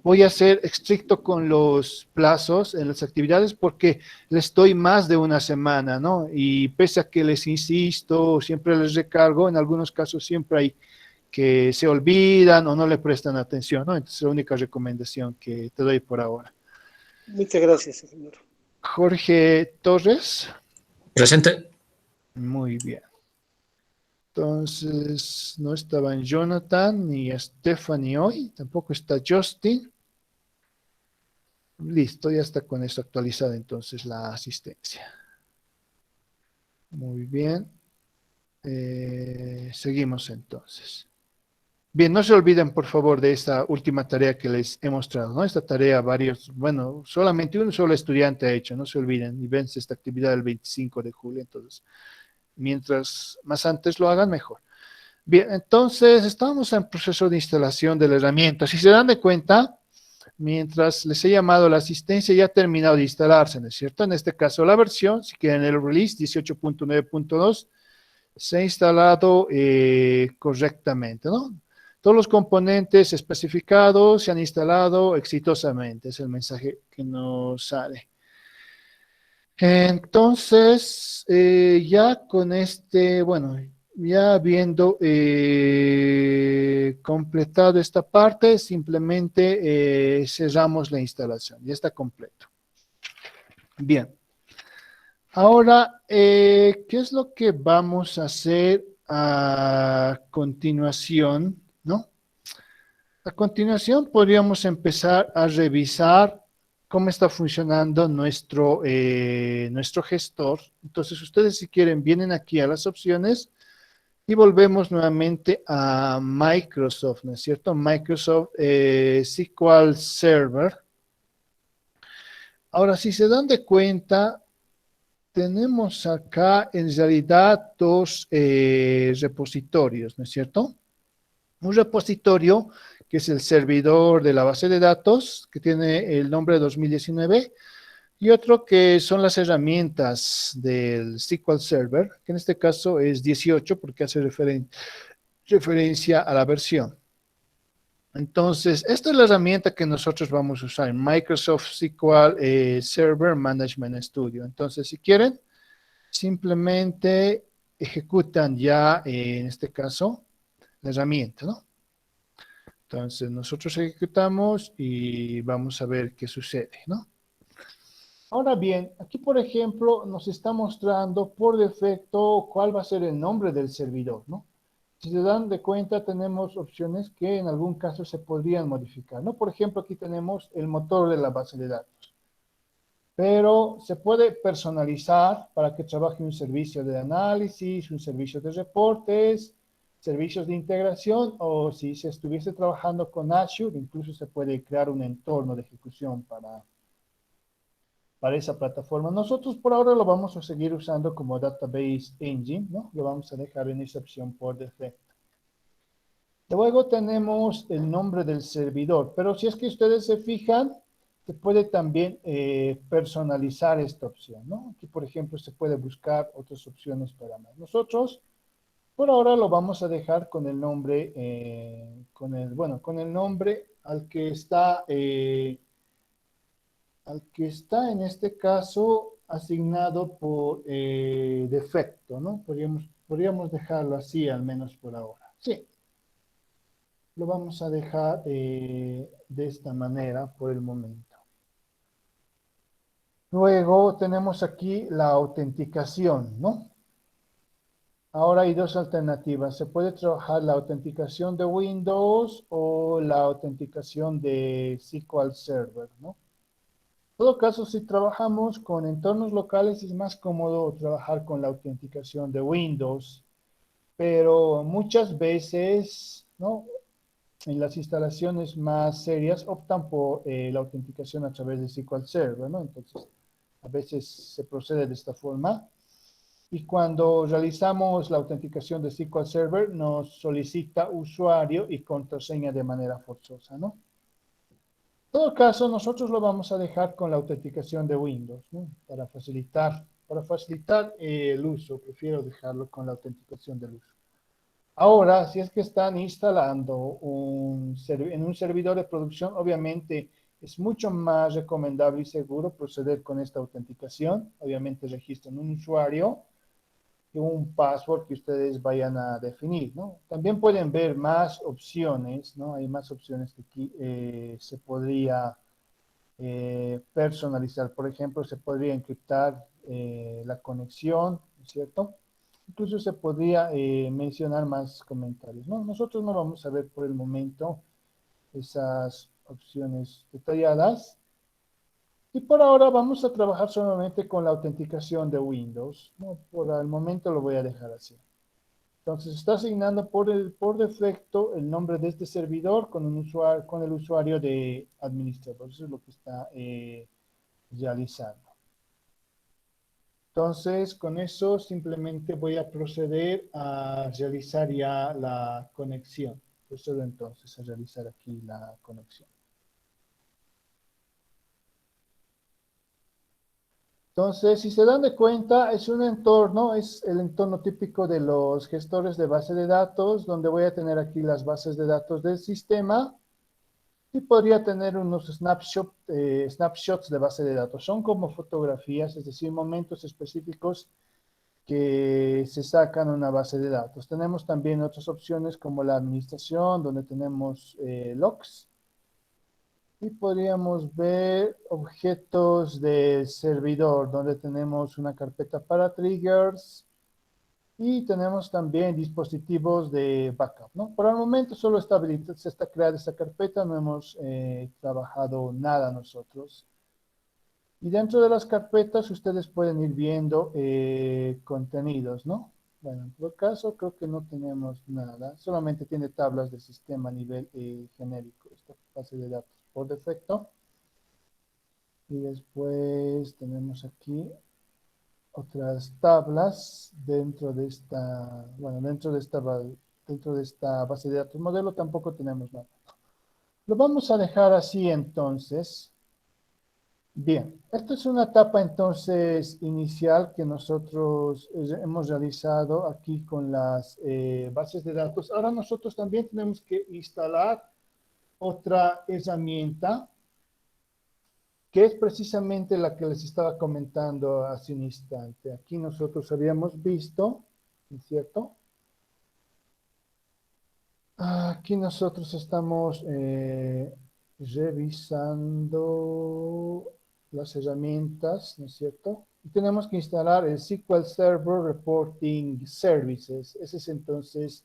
Voy a ser estricto con los plazos en las actividades porque les doy más de una semana, ¿no? Y pese a que les insisto, siempre les recargo, en algunos casos siempre hay que se olvidan o no le prestan atención, ¿no? Entonces, la única recomendación que te doy por ahora. Muchas gracias, ingeniero. Jorge Torres, Presente. muy bien. Entonces, no estaban Jonathan ni Stephanie hoy, tampoco está Justin. Listo, ya está con eso actualizada entonces la asistencia. Muy bien. Seguimos entonces. Bien, no se olviden por favor de esta última tarea que les he mostrado, ¿no? Esta tarea varios, bueno, solamente un solo estudiante ha hecho, no se olviden, y vence esta actividad el 25 de julio, entonces, mientras más antes lo hagan, mejor. Bien, entonces, estamos en proceso de instalación de la herramienta. Si se dan de cuenta, mientras les he llamado la asistencia, ya ha terminado de instalarse, ¿no es cierto? En este caso, la versión, si quieren el release 18.9.2, se ha instalado correctamente, ¿no? Todos los componentes especificados se han instalado exitosamente, es el mensaje que nos sale. Entonces, ya con este, bueno, ya habiendo completado esta parte, simplemente cerramos la instalación, ya está completo. Bien. Ahora, ¿qué es lo que vamos a hacer a continuación, no? A continuación podríamos empezar a revisar cómo está funcionando nuestro gestor. Entonces, ustedes si quieren vienen aquí a las opciones y volvemos nuevamente a Microsoft, ¿no es cierto? Microsoft SQL Server. Ahora, si se dan de cuenta, tenemos acá en realidad dos repositorios, ¿no es cierto? Un repositorio que es el servidor de la base de datos, que tiene el nombre 2019, y otro que son las herramientas del SQL Server, que en este caso es 18 porque hace referencia a la versión. Entonces, esta es la herramienta que nosotros vamos a usar en Microsoft SQL Server Management Studio. Entonces, si quieren, simplemente ejecutan ya, en este caso, la herramienta, ¿no? Entonces, nosotros ejecutamos y vamos a ver qué sucede, ¿no? Ahora bien, aquí, por ejemplo, nos está mostrando por defecto cuál va a ser el nombre del servidor, ¿no? Si se dan de cuenta, tenemos opciones que en algún caso se podrían modificar, ¿no? Por ejemplo, aquí tenemos el motor de la base de datos. Pero se puede personalizar para que trabaje un servicio de análisis, un servicio de reportes, servicios de integración, o si se estuviese trabajando con Azure, incluso se puede crear un entorno de ejecución para esa plataforma. Nosotros por ahora lo vamos a seguir usando como Database Engine, ¿no? Lo vamos a dejar en esa opción por defecto. Luego tenemos el nombre del servidor, pero si es que ustedes se fijan, se puede también personalizar esta opción, ¿no? Aquí, por ejemplo, se puede buscar otras opciones para más. Nosotros, por ahora, lo vamos a dejar con el nombre, con el nombre al que está en este caso asignado por defecto, ¿no? Podríamos dejarlo así, al menos por ahora. Sí, lo vamos a dejar de esta manera por el momento. Luego tenemos aquí la autenticación, ¿no? Ahora hay dos alternativas. Se puede trabajar la autenticación de Windows o la autenticación de SQL Server, ¿no? En todo caso, si trabajamos con entornos locales, es más cómodo trabajar con la autenticación de Windows. pero muchas veces, ¿no? En las instalaciones más serias optan por la autenticación a través de SQL Server, ¿no? Entonces, a veces se procede de esta forma. Y cuando realizamos la autenticación de SQL Server, nos solicita usuario y contraseña de manera forzosa, ¿no? En todo caso, nosotros lo vamos a dejar con la autenticación de Windows, ¿no? Para facilitar el uso, prefiero dejarlo con la autenticación del uso. Ahora, si es que están instalando en un servidor de producción, obviamente es mucho más recomendable y seguro proceder con esta autenticación. Obviamente registran un usuario y un password que ustedes vayan a definir, ¿no? También pueden ver más opciones, ¿no? Hay más opciones que aquí se podría personalizar. Por ejemplo, se podría encriptar la conexión, ¿no es cierto? Incluso se podría mencionar más comentarios, ¿no? Nosotros no vamos a ver por el momento esas opciones detalladas. Y por ahora vamos a trabajar solamente con la autenticación de Windows, ¿no? Por el momento lo voy a dejar así. Entonces está asignando por defecto el nombre de este servidor con, con el usuario de administrador. Eso es lo que está realizando. Entonces, con eso simplemente voy a proceder a realizar ya la conexión. Procedo entonces a realizar aquí la conexión. Entonces, si se dan de cuenta, es un entorno, es el entorno típico de los gestores de base de datos, donde voy a tener aquí las bases de datos del sistema y podría tener unos snapshots de base de datos. Son como fotografías, es decir, momentos específicos que se sacan una base de datos. Tenemos también otras opciones como la administración, donde tenemos logs. Y podríamos ver objetos del servidor, donde tenemos una carpeta para triggers y tenemos también dispositivos de backup, ¿no? Por el momento solo se está creada esta carpeta, no hemos trabajado nada nosotros. Y dentro de las carpetas ustedes pueden ir viendo contenidos, ¿no? Bueno, en todo caso creo que no tenemos nada, solamente tiene tablas de sistema a nivel genérico, esta base de datos por defecto. Y después tenemos aquí otras tablas dentro de esta, bueno, dentro de esta base de datos modelo tampoco tenemos nada. Lo vamos a dejar así entonces. Bien, esta es una etapa entonces inicial que nosotros hemos realizado aquí con las bases de datos. Ahora nosotros también tenemos que instalar otra herramienta que es precisamente la que les estaba comentando hace un instante. Aquí nosotros habíamos visto, ¿no es cierto? Aquí nosotros estamos revisando las herramientas, ¿no es cierto? Y tenemos que instalar el SQL Server Reporting Services. Esa es entonces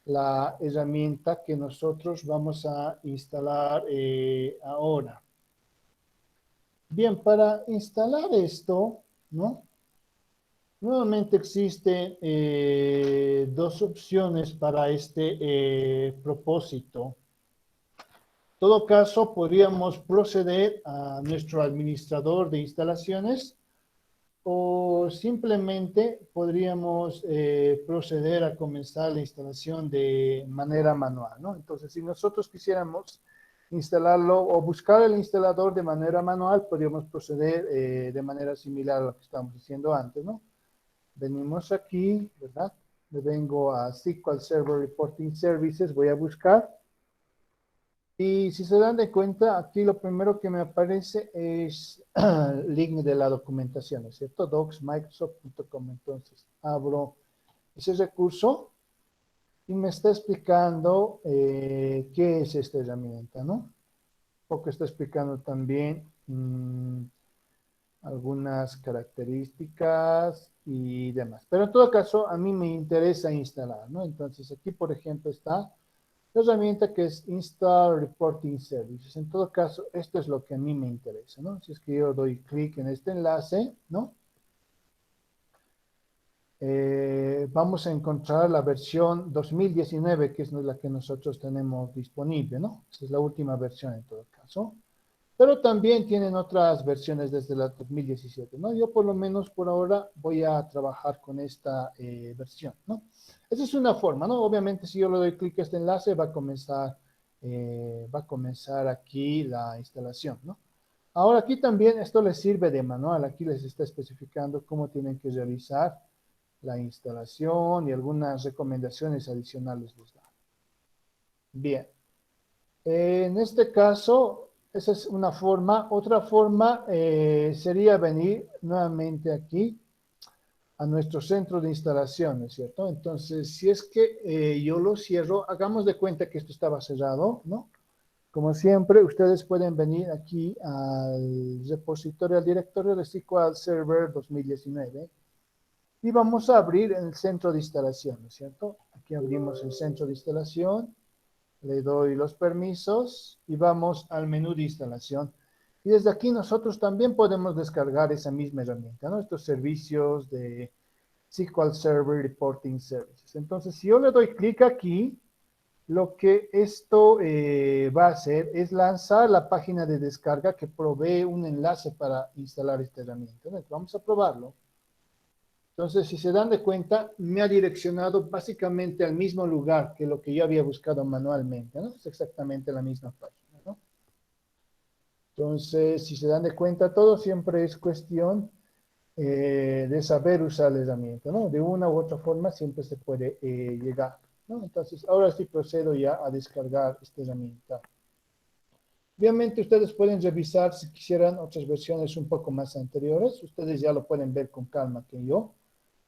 la herramienta que nosotros vamos a instalar ahora. Bien, para instalar esto, ¿no? Nuevamente existen dos opciones para este propósito. En todo caso, podríamos proceder a nuestro administrador de instalaciones o simplemente podríamos proceder a comenzar la instalación de manera manual, ¿no? Entonces, si nosotros quisiéramos instalarlo o buscar el instalador de manera manual, podríamos proceder de manera similar a lo que estábamos haciendo antes, ¿no? Venimos aquí, ¿verdad? Le vengo a SQL Server Reporting Services, voy a buscar. Y si se dan de cuenta, aquí lo primero que me aparece es el link de la documentación, ¿no es cierto? docs.microsoft.com. Entonces, abro ese recurso y me está explicando qué es esta herramienta, ¿no? Porque está explicando también algunas características y demás. Pero en todo caso, a mí me interesa instalar, ¿no? Entonces, aquí, por ejemplo, está la herramienta que es Install Reporting Services. En todo caso, esto es lo que a mí me interesa, ¿no? Si es que yo doy clic en este enlace, ¿no? vamos a encontrar la versión 2019, que es la que nosotros tenemos disponible, ¿no? Esta es la última versión en todo caso. Pero también tienen otras versiones desde la 2017, ¿no? Yo por lo menos por ahora voy a trabajar con esta versión, ¿no? Esa es una forma, ¿no? Obviamente si yo le doy clic a este enlace va a comenzar aquí la instalación, ¿no? Ahora aquí también esto les sirve de manual, aquí les está especificando cómo tienen que realizar la instalación y algunas recomendaciones adicionales les da. Bien. En este caso, esa es una forma. Otra forma sería venir nuevamente aquí a nuestro centro de instalaciones, ¿cierto? Entonces, si es que yo lo cierro, hagamos de cuenta que esto estaba cerrado, ¿no? Como siempre, ustedes pueden venir aquí al repositorio, al directorio de SQL Server 2019 y vamos a abrir el centro de instalaciones, ¿cierto? Aquí abrimos el centro de instalación. Le doy los permisos y vamos al menú de instalación. Y desde aquí nosotros también podemos descargar esa misma herramienta, ¿no? Estos servicios de SQL Server Reporting Services. Entonces, si yo le doy clic aquí, lo que esto va a hacer es lanzar la página de descarga que provee un enlace para instalar esta herramienta, ¿no? Vamos a probarlo. Entonces, si se dan de cuenta, me ha direccionado básicamente al mismo lugar que lo que yo había buscado manualmente, ¿no? Es exactamente la misma página, ¿no? Entonces, si se dan de cuenta, todo siempre es cuestión de saber usar la herramienta, ¿no? De una u otra forma siempre se puede llegar, ¿no? Entonces, ahora sí procedo ya a descargar esta herramienta. Obviamente, ustedes pueden revisar si quisieran otras versiones un poco más anteriores. Ustedes ya lo pueden ver con calma que yo.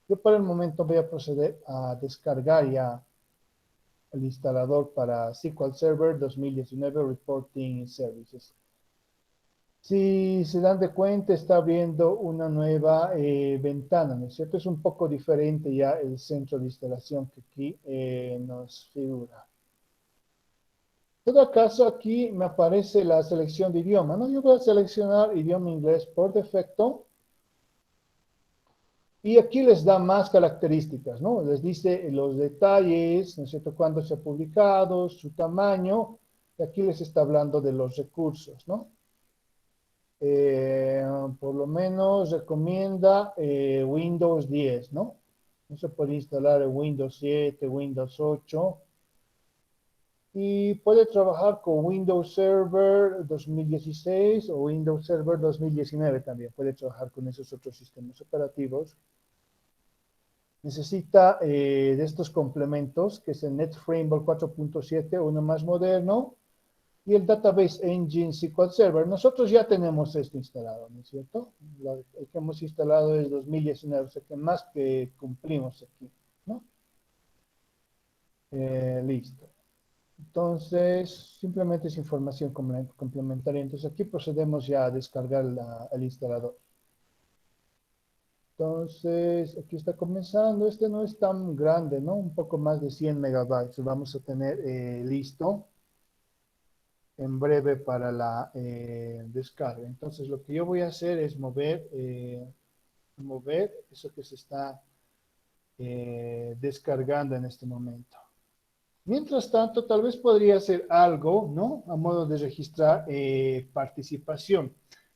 Yo por el momento voy a proceder a descargar ya el instalador para SQL Server 2019 Reporting Services. Si se dan de cuenta, está abriendo una nueva ventana, ¿no es cierto? Es un poco diferente ya el centro de instalación que aquí nos figura. En todo caso, aquí me aparece la selección de idioma, ¿no? Yo voy a seleccionar idioma inglés por defecto. Y aquí les da más características, ¿no? Les dice los detalles, ¿no es cierto?, cuándo se ha publicado, su tamaño, y aquí les está hablando de los recursos, ¿no? Por lo menos recomienda Windows 10, ¿no? No se puede instalar en Windows 7, Windows 8, y puede trabajar con Windows Server 2016 o Windows Server 2019 también, puede trabajar con esos otros sistemas operativos. Necesita de estos complementos, que es el NetFramework 4.7, uno más moderno, y el Database Engine SQL Server. Nosotros ya tenemos esto instalado, ¿no es cierto? El que hemos instalado es 2019, o sea que más que cumplimos aquí, ¿no? Listo. Entonces, simplemente es información complementaria. Entonces, aquí procedemos ya a descargar el instalador. Entonces, aquí está comenzando. Este no es tan grande, ¿no? Un poco más de 100 megabytes. Lo vamos a tener listo en breve para la descarga. Entonces, lo que yo voy a hacer es mover eso que se está descargando en este momento. Mientras tanto, tal vez podría hacer algo, ¿no? A modo de registrar participación.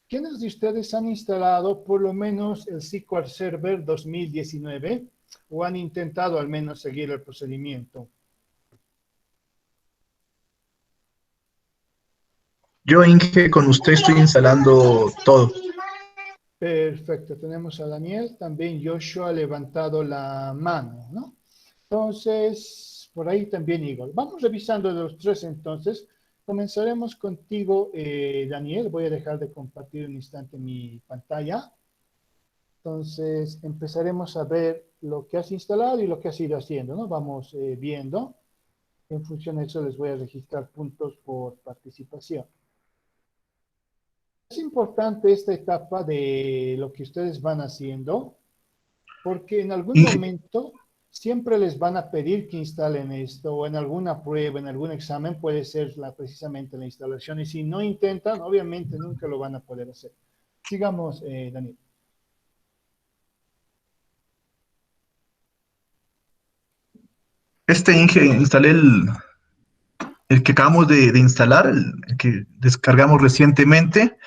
¿Quiénes de ustedes han instalado por lo menos el SQL Server 2019 o han intentado al menos seguir el procedimiento? Yo, Inge, con usted estoy instalando todo. Perfecto, tenemos a Daniel, también Joshua ha levantado la mano, ¿no? Entonces, por ahí también Igor. Vamos revisando de los tres entonces. Comenzaremos contigo, Daniel. Voy a dejar de compartir un instante mi pantalla. Entonces, empezaremos a ver lo que has instalado y lo que has ido haciendo, ¿no? Vamos viendo. En función de eso, les voy a registrar puntos por participación. Es importante esta etapa de lo que ustedes van haciendo, porque en algún Inge, momento siempre les van a pedir que instalen esto, o en alguna prueba, en algún examen, puede ser precisamente la instalación, y si no intentan, obviamente nunca lo van a poder hacer. Sigamos, Daniel. Inge, instalé el que acabamos de instalar, el que descargamos recientemente,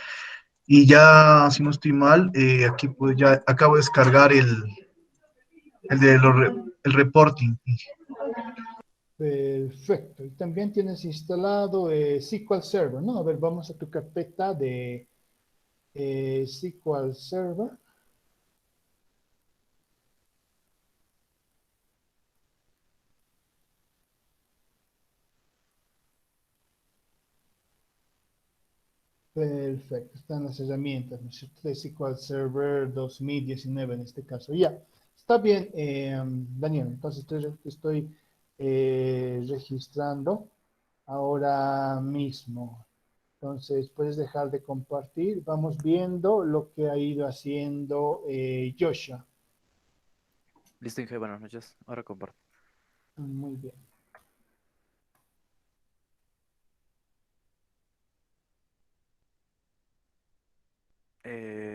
y ya, si no estoy mal, aquí pues ya acabo de descargar el de el reporting. Perfecto. Y también tienes instalado SQL Server, ¿no? A ver, vamos a tu carpeta de SQL Server. Perfecto, están las herramientas, ¿no es cierto? De SQL Server 2019 en este caso. Ya, está bien, Daniel. Entonces estoy registrando ahora mismo. Entonces, puedes dejar de compartir. Vamos viendo lo que ha ido haciendo Joshua. Listo, Inge, buenas noches. Ahora comparto. Muy bien.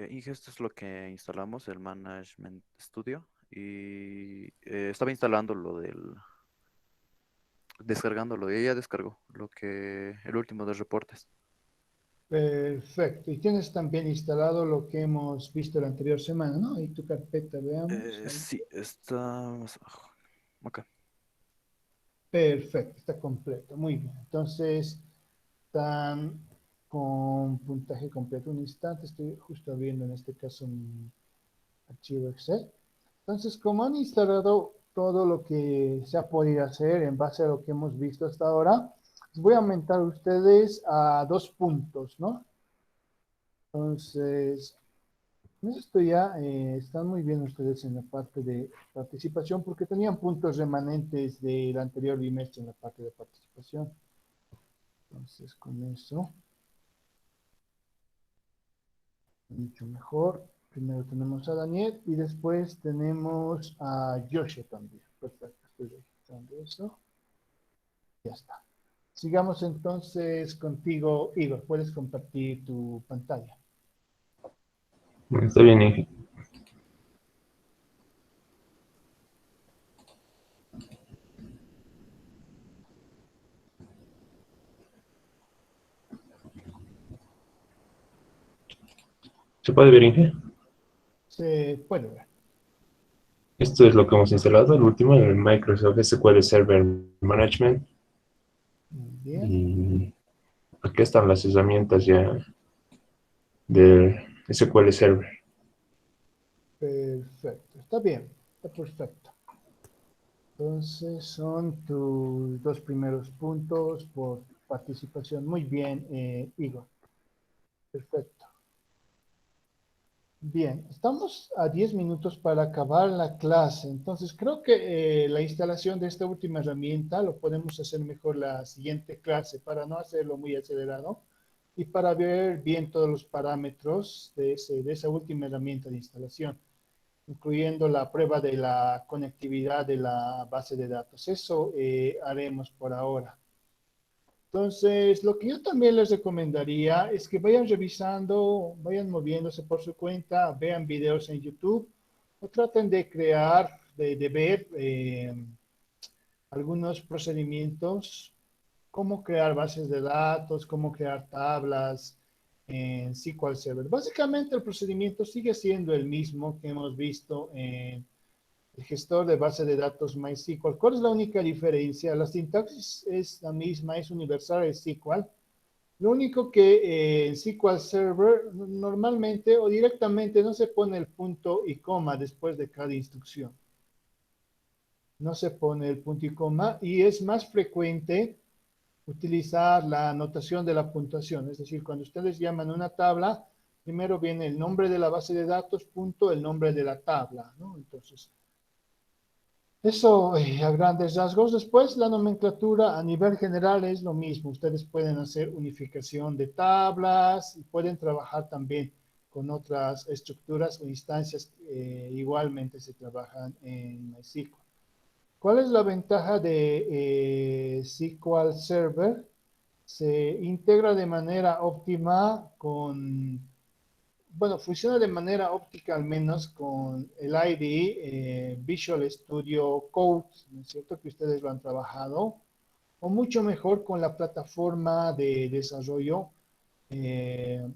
Inge, esto es lo que instalamos, el Management Studio. Y estaba instalando descargándolo. Y ella descargó el último de reportes. Perfecto. Y tienes también instalado lo que hemos visto la anterior semana, ¿no? Y tu carpeta, veamos. Ahí. Sí, está más abajo. Acá. Perfecto, está completo. Muy bien. Entonces, están con puntaje completo. Un instante, estoy justo abriendo en este caso mi archivo Excel. Entonces, como han instalado todo lo que se ha podido hacer en base a lo que hemos visto hasta ahora, les voy a aumentar a ustedes a 2 puntos, ¿no? Entonces, en esto ya están muy bien ustedes en la parte de participación porque tenían puntos remanentes del anterior bimestre en la parte de participación. Entonces, con eso, mucho mejor. Primero tenemos a Daniel y después tenemos a Joshua también. Perfecto, estoy registrando eso. Ya está. Sigamos entonces contigo, Igor. Puedes compartir tu pantalla. Está bien, Inge. ¿Se puede ver, Inge? Se puede ver. Esto es lo que hemos instalado, el último, el Microsoft SQL Server Management. Muy bien. Y aquí están las herramientas ya del SQL Server. Perfecto. Está bien. Está perfecto. Entonces son tus 2 primeros puntos por participación. Muy bien, Igor. Perfecto. Bien, estamos a 10 minutos para acabar la clase. Entonces creo que la instalación de esta última herramienta lo podemos hacer mejor la siguiente clase para no hacerlo muy acelerado y para ver bien todos los parámetros de esa última herramienta de instalación, incluyendo la prueba de la conectividad de la base de datos. Eso haremos por ahora. Entonces, lo que yo también les recomendaría es que vayan revisando, vayan moviéndose por su cuenta, vean videos en YouTube o traten de crear, de ver algunos procedimientos, cómo crear bases de datos, cómo crear tablas en SQL Server. Básicamente el procedimiento sigue siendo el mismo que hemos visto en el gestor de base de datos MySQL. ¿Cuál es la única diferencia? La sintaxis es la misma, es universal, es SQL. Lo único que en SQL Server normalmente o directamente no se pone el punto y coma después de cada instrucción. No se pone el punto y coma y es más frecuente utilizar la notación de la puntuación. Es decir, cuando ustedes llaman una tabla, primero viene el nombre de la base de datos, punto, el nombre de la tabla, ¿no? Entonces, eso a grandes rasgos. Después, la nomenclatura a nivel general es lo mismo. Ustedes pueden hacer unificación de tablas y pueden trabajar también con otras estructuras o instancias que igualmente se trabajan en MySQL. ¿Cuál es la ventaja de SQL Server? Se integra de manera óptima con bueno, funciona de manera óptica al menos con el IDE, Visual Studio Code, ¿no es cierto? Que ustedes lo han trabajado, o mucho mejor con la plataforma de desarrollo eh,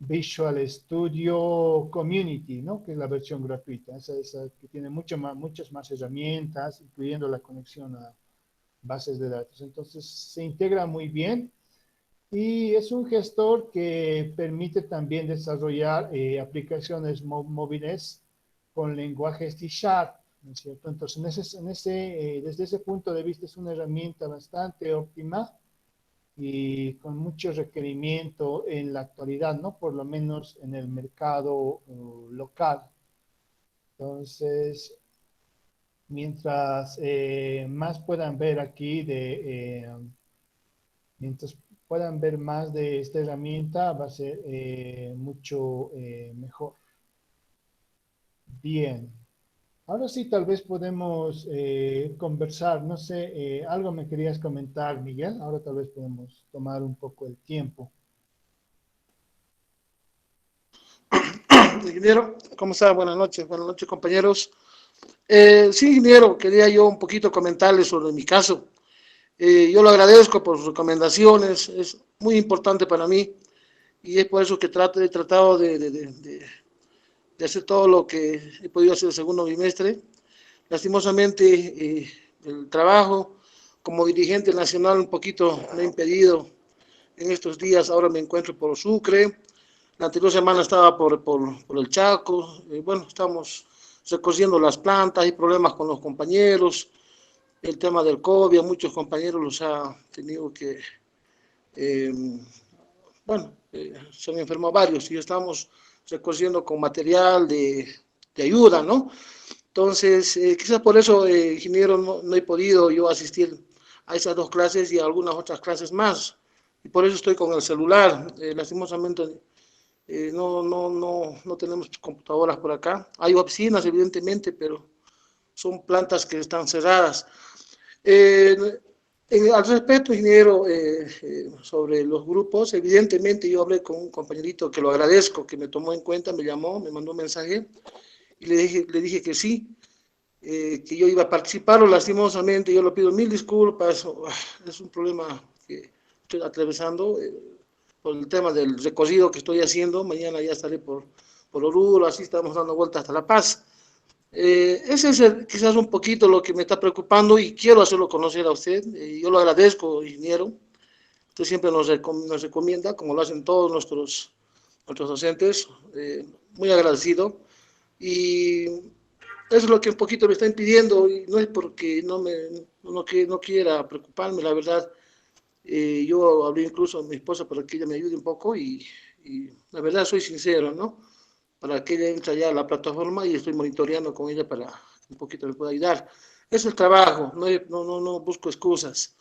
Visual Studio Community, ¿no? Que es la versión gratuita, esa que tiene muchas más herramientas, incluyendo la conexión a bases de datos. Entonces, se integra muy bien. Y es un gestor que permite también desarrollar aplicaciones móviles con lenguajes C#, ¿no es cierto? Entonces, desde ese punto de vista es una herramienta bastante óptima y con mucho requerimiento en la actualidad, ¿no? Por lo menos en el mercado local. Entonces, mientras más puedan ver aquí mientras puedan ver más de esta herramienta, va a ser mucho mejor. Bien. Ahora sí, tal vez podemos conversar. No sé, algo me querías comentar, Miguel. Ahora tal vez podemos tomar un poco el tiempo. Ingeniero, ¿cómo está? Buenas noches, compañeros. Sí, ingeniero, quería yo un poquito comentarles sobre mi caso. Yo lo agradezco por sus recomendaciones, es muy importante para mí y es por eso que he tratado de hacer todo lo que he podido hacer el segundo bimestre. Lastimosamente, el trabajo como dirigente nacional un poquito me ha impedido en estos días. Ahora me encuentro por Sucre. La anterior semana estaba por el Chaco. Bueno, estamos recogiendo las plantas, hay problemas con los compañeros. El tema del COVID, a muchos compañeros los ha tenido que, eh, bueno, se han enfermado varios y estamos recogiendo con material de ayuda, ¿no? Entonces, quizás por eso, ingeniero, no he podido yo asistir a esas dos clases y a algunas otras clases más. Y por eso estoy con el celular. Lastimosamente, no tenemos computadoras por acá. Hay oficinas, evidentemente, pero son plantas que están cerradas. Eh, Al respecto, ingeniero, sobre los grupos, evidentemente yo hablé con un compañerito que lo agradezco, que me tomó en cuenta, me llamó, me mandó un mensaje y le dije que sí, que yo iba a participar. Lastimosamente, yo le pido mil disculpas, es un problema que estoy atravesando por el tema del recorrido que estoy haciendo. Mañana ya estaré por Oruro, así estamos dando vueltas hasta La Paz. Ese es quizás un poquito lo que me está preocupando y quiero hacerlo conocer a usted. Yo lo agradezco, ingeniero. Usted siempre nos recomienda, como lo hacen todos nuestros docentes. Muy agradecido. Y eso es lo que un poquito me está impidiendo, y no es porque no quiera preocuparme, la verdad. Yo hablé incluso a mi esposa para que ella me ayude un poco y la verdad soy sincero, ¿no? Para que ella entre ya a la plataforma y estoy monitoreando con ella para que un poquito me pueda ayudar. Es el trabajo, no busco excusas.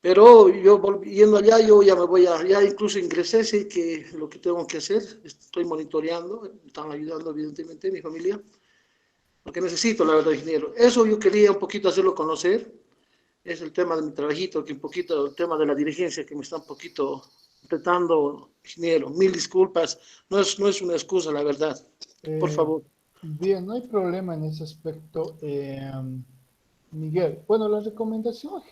Pero yo yendo allá, yo ya me voy ya incluso ingresé, sé que lo que tengo que hacer, estoy monitoreando, me están ayudando evidentemente mi familia, porque necesito, la verdad, ingeniero. Eso yo quería un poquito hacerlo conocer, es el tema de mi trabajito, que un poquito el tema de la dirigencia que me está un poquito apretando, ingeniero. Mil disculpas, no es una excusa, la verdad. Por Eh, favor. Bien, no hay problema en ese aspecto. Miguel, bueno, la recomendación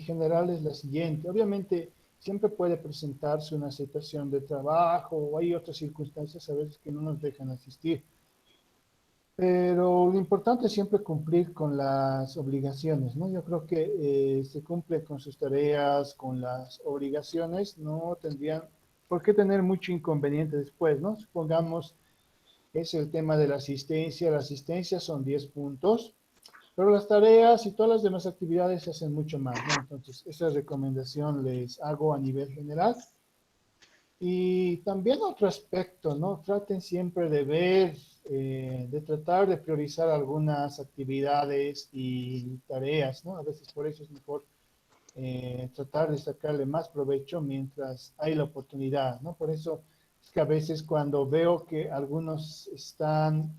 general es la siguiente. Obviamente, siempre puede presentarse una situación de trabajo o hay otras circunstancias a veces que no nos dejan asistir. Pero lo importante es siempre cumplir con las obligaciones, ¿no? Yo creo que se cumple con sus tareas, con las obligaciones, no tendrían por qué tener mucho inconveniente después, ¿no? Supongamos, es el tema de la asistencia son 10 puntos, pero las tareas y todas las demás actividades se hacen mucho más, ¿no? Entonces, esa recomendación les hago a nivel general. Y también otro aspecto, ¿no? Traten siempre de ver, de tratar de priorizar algunas actividades y tareas, ¿no? A veces por eso es mejor tratar de sacarle más provecho mientras hay la oportunidad, ¿no? Por eso es que a veces cuando veo que algunos están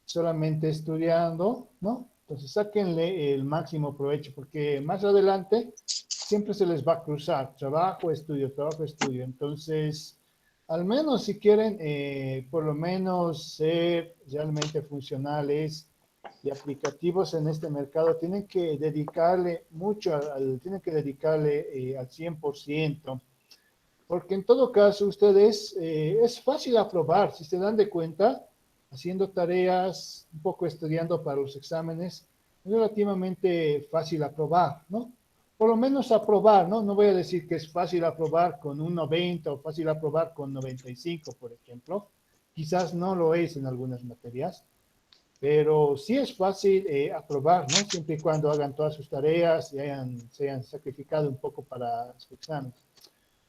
solamente estudiando, ¿no? Entonces sáquenle el máximo provecho, porque más adelante siempre se les va a cruzar trabajo, estudio, trabajo, estudio. Entonces, Al menos si quieren, por lo menos ser realmente funcionales y aplicativos en este mercado, tienen que dedicarle mucho, tienen que dedicarle al 100%, porque en todo caso ustedes, es fácil aprobar, si se dan de cuenta, haciendo tareas, un poco estudiando para los exámenes, es relativamente fácil aprobar, ¿no? Por lo menos aprobar, ¿no? No voy a decir que es fácil aprobar con un 90 o fácil aprobar con 95, por ejemplo. Quizás no lo es en algunas materias, pero sí es fácil aprobar, ¿no? Siempre y cuando hagan todas sus tareas y se hayan sacrificado un poco para su examen.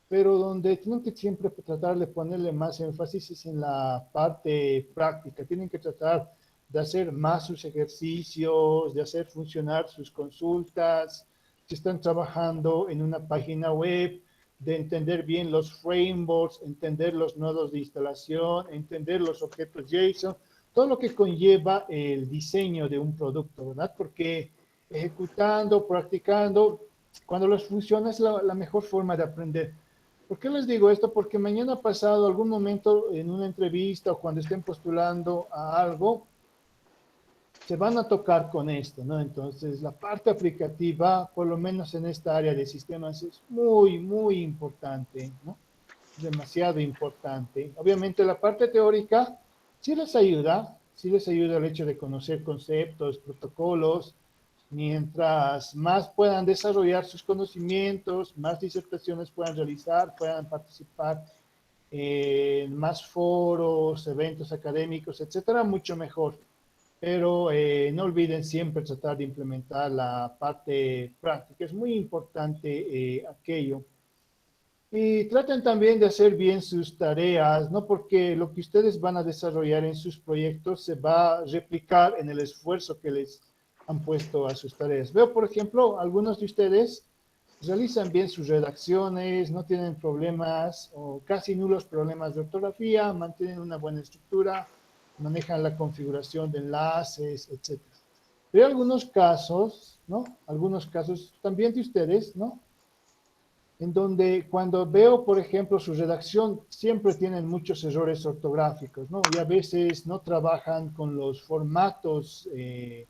Pero donde tienen que siempre tratar de ponerle más énfasis es en la parte práctica. Tienen que tratar de hacer más sus ejercicios, de hacer funcionar sus consultas, si están trabajando en una página web, de entender bien los frameworks, entender los nodos de instalación, entender los objetos JSON, todo lo que conlleva el diseño de un producto, ¿verdad? Porque ejecutando, practicando, cuando los funciona es la mejor forma de aprender. ¿Por qué les digo esto? Porque mañana pasado, algún momento en una entrevista o cuando estén postulando a algo, se van a tocar con esto, ¿no? Entonces, la parte aplicativa, por lo menos en esta área de sistemas, es muy, muy importante, ¿no? Demasiado importante. Obviamente, la parte teórica sí les ayuda el hecho de conocer conceptos, protocolos, mientras más puedan desarrollar sus conocimientos, más disertaciones puedan realizar, puedan participar en más foros, eventos académicos, etcétera, mucho mejor. Pero no olviden siempre tratar de implementar la parte práctica. Es muy importante aquello. Y traten también de hacer bien sus tareas, ¿no? Porque lo que ustedes van a desarrollar en sus proyectos se va a replicar en el esfuerzo que les han puesto a sus tareas. Veo, por ejemplo, algunos de ustedes realizan bien sus redacciones, no tienen problemas o casi nulos problemas de ortografía, mantienen una buena estructura, manejan la configuración de enlaces, etc. Pero hay algunos casos, ¿no? Algunos casos también de ustedes, ¿no? En donde cuando veo, por ejemplo, su redacción, siempre tienen muchos errores ortográficos, ¿no? Y a veces no trabajan con los formatos de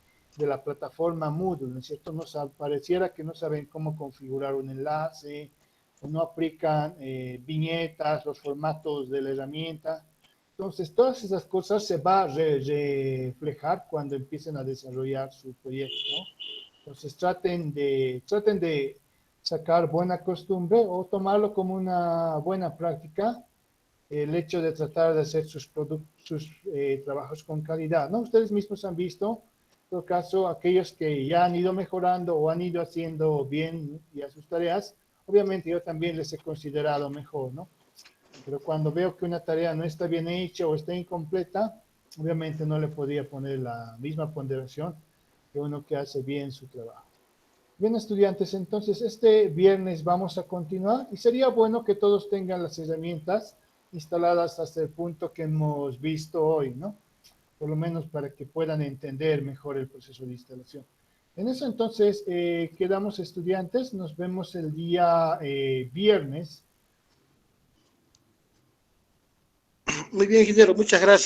la plataforma Moodle, ¿no es cierto? Pareciera que no saben cómo configurar un enlace, o no aplican viñetas, los formatos de la herramienta. Entonces, todas esas cosas se va a reflejar cuando empiecen a desarrollar su proyecto, ¿no? Entonces, traten de sacar buena costumbre o tomarlo como una buena práctica, el hecho de tratar de hacer sus trabajos con calidad, ¿no? Ustedes mismos han visto, en todo caso, aquellos que ya han ido mejorando o han ido haciendo bien ya sus tareas, obviamente yo también les he considerado mejor, ¿no? Pero cuando veo que una tarea no está bien hecha o está incompleta, obviamente no le podría poner la misma ponderación que uno que hace bien su trabajo. Bien, estudiantes, entonces este viernes vamos a continuar y sería bueno que todos tengan las herramientas instaladas hasta el punto que hemos visto hoy, ¿no? Por lo menos para que puedan entender mejor el proceso de instalación. En eso entonces quedamos, estudiantes, nos vemos el día viernes. Muy bien, ingeniero, muchas gracias.